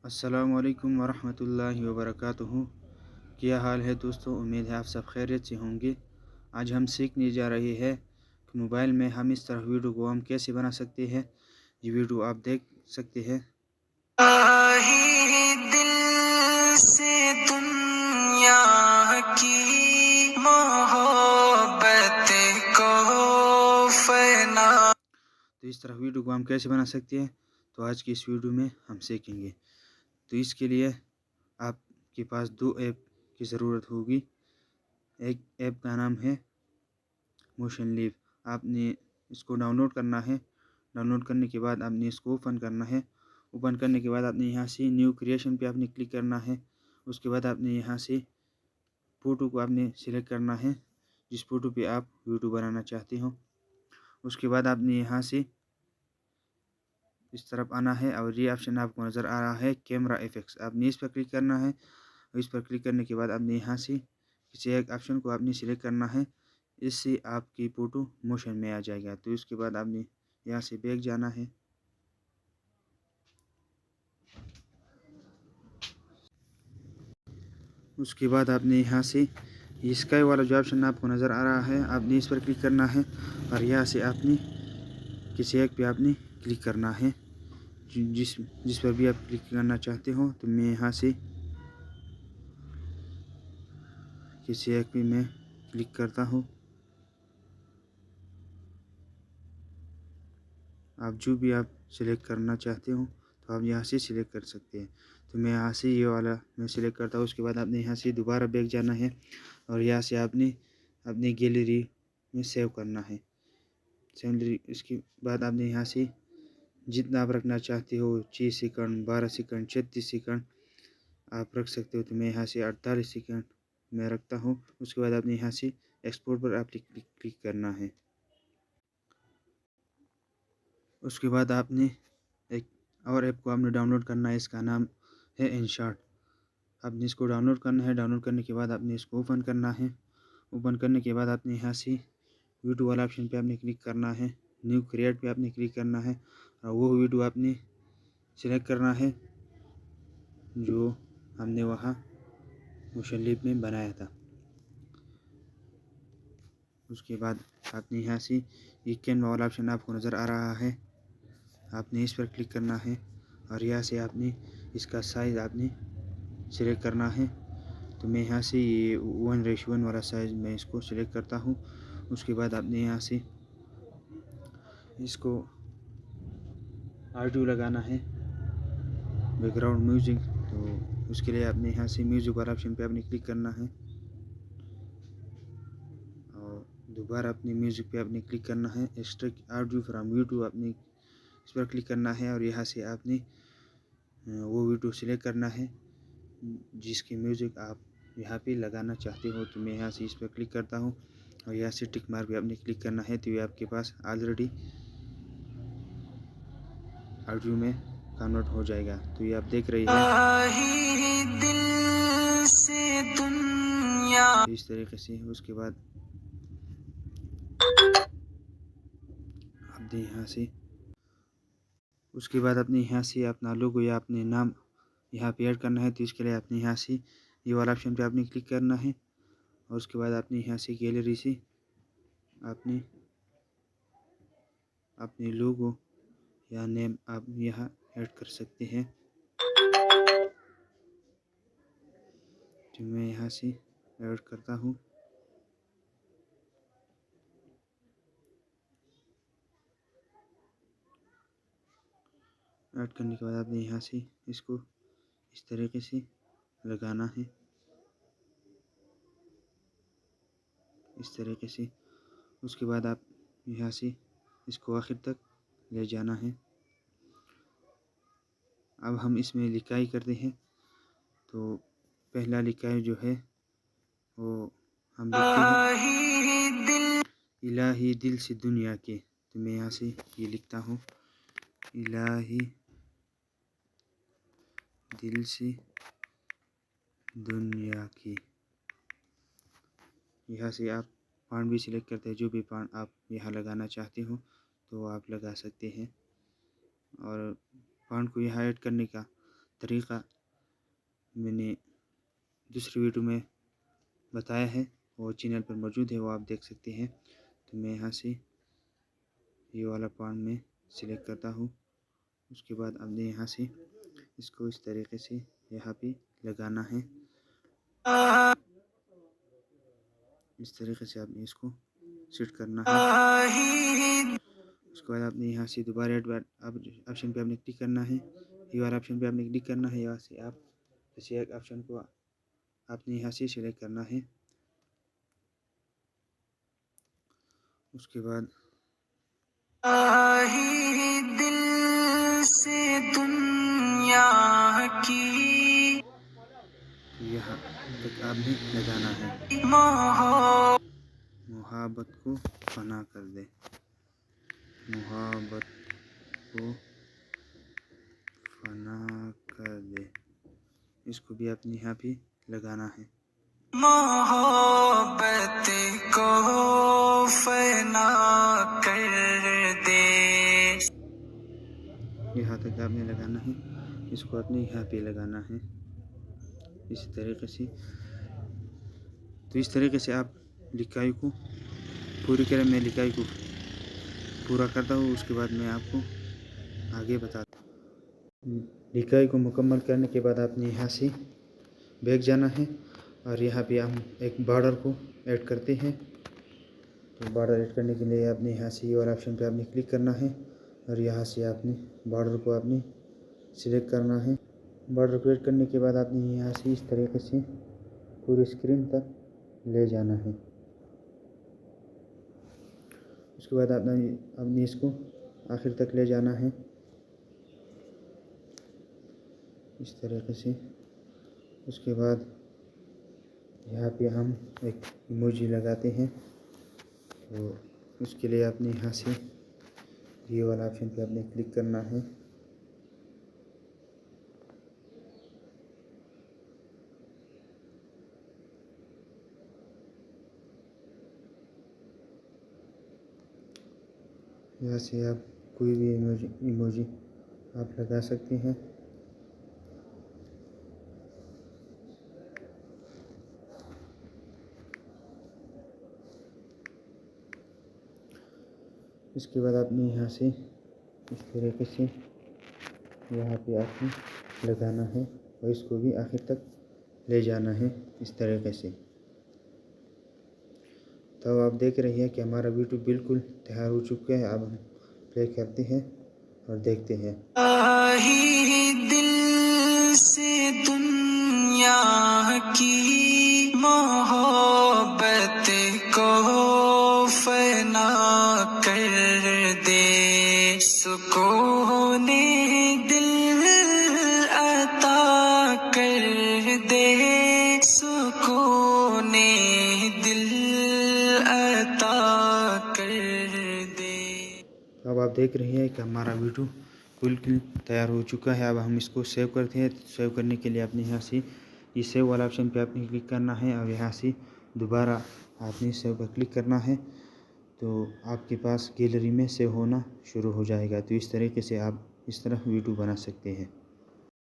अस्सलामुअलैकुम वरहमतुल्लाहि वबरकातुहू। क्या हाल है दोस्तों, उम्मीद है आप सब खैरियत से होंगे। आज हम सीखने जा रहे हैं कि मोबाइल में हम इस तरह वीडियो को हम कैसे बना सकते हैं। ये वीडियो आप देख सकते हैं। दिल से दुनिया की मोहब्बत को फना। तो इस तरह वीडियो को हम कैसे बना सकते हैं, तो आज की इस वीडियो में हम सीखेंगे। तो इसके लिए आपके पास दो ऐप की ज़रूरत होगी। एक ऐप का नाम है मोशन लीव। आपने इसको डाउनलोड करना है। डाउनलोड करने के बाद आपने इसको ओपन करना है। ओपन करने के बाद आपने यहाँ से न्यू क्रिएशन पे आपने क्लिक करना है। उसके बाद आपने यहाँ से फ़ोटो को आपने सिलेक्ट करना है, जिस फ़ोटो पे आप वीडियो बनाना चाहते हो। उसके बाद आपने यहाँ से इस तरफ आना है और ये ऑप्शन आपको नज़र आ रहा है कैमरा इफेक्ट्स। आपने इस पर क्लिक करना है। इस पर क्लिक करने के बाद आपने यहाँ से किसी एक ऑप्शन को आपने सिलेक्ट करना है। इससे आपकी फ़ोटो मोशन में आ जाएगा। तो इसके बाद आपने यहाँ से बैक जाना है। उसके बाद आपने यहाँ से स्काई वाला जो ऑप्शन आपको नज़र आ रहा है, आपने इस पर क्लिक करना है और यहाँ से आपने किसी एक पे आपने क्लिक करना है, जिस जिस पर भी आप क्लिक करना चाहते हो। तो मैं यहाँ से किसी एक पे मैं क्लिक करता हूँ। आप जो भी आप सिलेक्ट करना चाहते हो तो आप यहाँ से सिलेक्ट कर सकते हैं। तो मैं यहाँ से ये वाला मैं सिलेक्ट करता हूँ। उसके बाद आपने यहाँ से दोबारा बैक जाना है और यहाँ से आपने अपनी गैलरी में सेव करना है। इसके बाद आपने यहाँ से जितना आप रखना चाहते हो, 6 सेकंड, 12 सेकंड, 36 सेकंड आप रख सकते हो। तो मैं यहाँ से 48 सेकंड मैं रखता हूँ। उसके बाद आपने यहाँ से एक्सपोर्ट पर आप क्लिक करना है। उसके बाद आपने एक और ऐप को आपने डाउनलोड करना है। इसका नाम है InShot। आपने इसको डाउनलोड करना है। डाउनलोड करने के बाद आपने इसको ओपन करना है। ओपन करने के बाद आपने यहाँ से वीडियो वाला ऑप्शन पे आपने क्लिक करना है। न्यू क्रिएट पे आपने क्लिक करना है और वो वीडियो आपने सिलेक्ट करना है जो हमने वहाँ मोशन लीव में बनाया था। उसके बाद आपने यहाँ से ये कैमरा वाला ऑप्शन आपको नज़र आ रहा है, आपने इस पर क्लिक करना है और यहाँ से आपने इसका साइज़ आपने सिलेक्ट करना है। तो मैं यहाँ से ये 1:1 वाला साइज़ मैं इसको सिलेक्ट करता हूँ। उसके बाद आपने यहाँ से इसको ऑडियो लगाना है, बैकग्राउंड म्यूजिक। तो उसके लिए आपने यहाँ से म्यूजिक वाला ऑप्शन पे आपने क्लिक करना है और दोबारा अपने म्यूजिक पे आपने क्लिक करना है। एक्सट्रैक्ट ऑडियो फ्रॉम यूट्यूब आपने इस पर क्लिक करना है और यहाँ से आपने वो वीडियो सिलेक्ट करना है जिसकी म्यूज़िक आप यहाँ पे लगाना चाहते हो। तो मैं यहाँ से इस पर क्लिक करता हूँ और यहाँ से टिक मार्क पे आपने क्लिक करना है। तो ये आपके पास ऑलरेडी ऑडियो में कन्वर्ट हो जाएगा। तो ये आप देख रहे हैं दिल से दुनिया। तो इस तरीके से। उसके बाद आपने यहाँ से अपने यहाँ से अपना लोगो या अपने नाम यहाँ पे ऐड करना है। तो इसके लिए आपने यहाँ से ये वाला ऑप्शन पे आपने क्लिक करना है और उसके बाद आपने यहाँ से गैलरी से आपने अपने लोगो या नेम आप यहाँ ऐड कर सकते हैं। तो मैं यहाँ से ऐड करता हूँ। ऐड करने के बाद आपने यहाँ से इसको इस तरीके से लगाना है, इस तरीके से। उसके बाद आप यहाँ से इसको आखिर तक ले जाना है। अब हम इसमें लिखाई करते हैं। तो पहला लिखाई जो है वो हम लिखते हैं इलाही दिल से दुनिया के। तो मैं यहाँ से ये लिखता हूँ इलाही दिल से दुनिया की। यहाँ से आप फॉन्ट भी सिलेक्ट करते हैं, जो भी फॉन्ट आप यहाँ लगाना चाहते हो तो आप लगा सकते हैं। और फॉन्ट को यहाँ ऐड करने का तरीक़ा मैंने दूसरी वीडियो में बताया है, वो चैनल पर मौजूद है, वो आप देख सकते हैं। तो मैं यहाँ से ये वाला पॉइंट में सिलेक्ट करता हूँ। उसके बाद आपने यहाँ से इसको इस तरीके से यहाँ पे लगाना है। इस तरीके से आपने इसको सेट करना है। उसके बाद आपने यहाँ से दोबारा एड ऑप्शन पे आपने क्लिक करना है। ये वाला ऑप्शन पे आपने क्लिक करना है। यहाँ से आप किसी एक ऑप्शन को आपने यहाँ से सिलेक्ट करना है। उसके बाद दिल से दुनिया की यहाँ तक आपने लगाना है। मोहब्बत को फना कर दे, मोहब्बत को फना कर दे, इसको भी आपने यहाँ पे लगाना है। मोहब्बत को फना कर दे, यहाँ तक आपने लगाना है। इसको आपने यहाँ पे लगाना है इसी तरीके से। तो इस तरीके से आप लिखाई को पूरी करें। मैं लिखाई को पूरा करता हूँ, उसके बाद मैं आपको आगे बताता हूँ। लिखाई को मुकम्मल करने के बाद आपने यहाँ से बैक जाना है और यहाँ पे हम एक बॉर्डर को ऐड करते हैं। तो बॉर्डर ऐड करने के लिए आपने यहाँ से ये वाला ऑप्शन पे आपने क्लिक करना है और यहाँ से आपने बॉर्डर को आपने सिलेक्ट करना है। बॉर्डर को ऐड करने के बाद आपने यहाँ से इस तरीके से पूरी स्क्रीन तक ले जाना है। उसके बाद आपने इसको आखिर तक ले जाना है इस तरीके से। उसके बाद यहाँ पे हम एक इमोजी लगाते हैं। तो उसके लिए आपने यहाँ से ये वाला ऑप्शन पे आपने क्लिक करना है। यहाँ से आप कोई भी इमोजी आप लगा सकते हैं। इसके बाद आपने यहाँ से इस तरीके से यहाँ पे आपने लगाना है और इसको भी आखिर तक ले जाना है इस तरीके से। तो आप देख रहे हैं कि हमारा वीडियो बिल्कुल तैयार हो चुका है। अब हम प्ले करते हैं और देखते हैं। दिल से दुनिया की मोहब्बत को फना कर दे, सुकून दिल अता कर दे, सुकून दिल अता कर दे। अब आप देख रहे हैं कि हमारा वीडियो बिल्कुल तैयार हो चुका है। अब हम इसको सेव करते हैं। सेव करने के लिए आपने यहाँ से ये सेव वाला ऑप्शन पे आपने क्लिक करना है और यहाँ से दोबारा आपने सेव पर क्लिक करना है। तो आपके पास गैलरी में सेव होना शुरू हो जाएगा। तो इस तरीके से आप इस तरह वीडियो बना सकते हैं।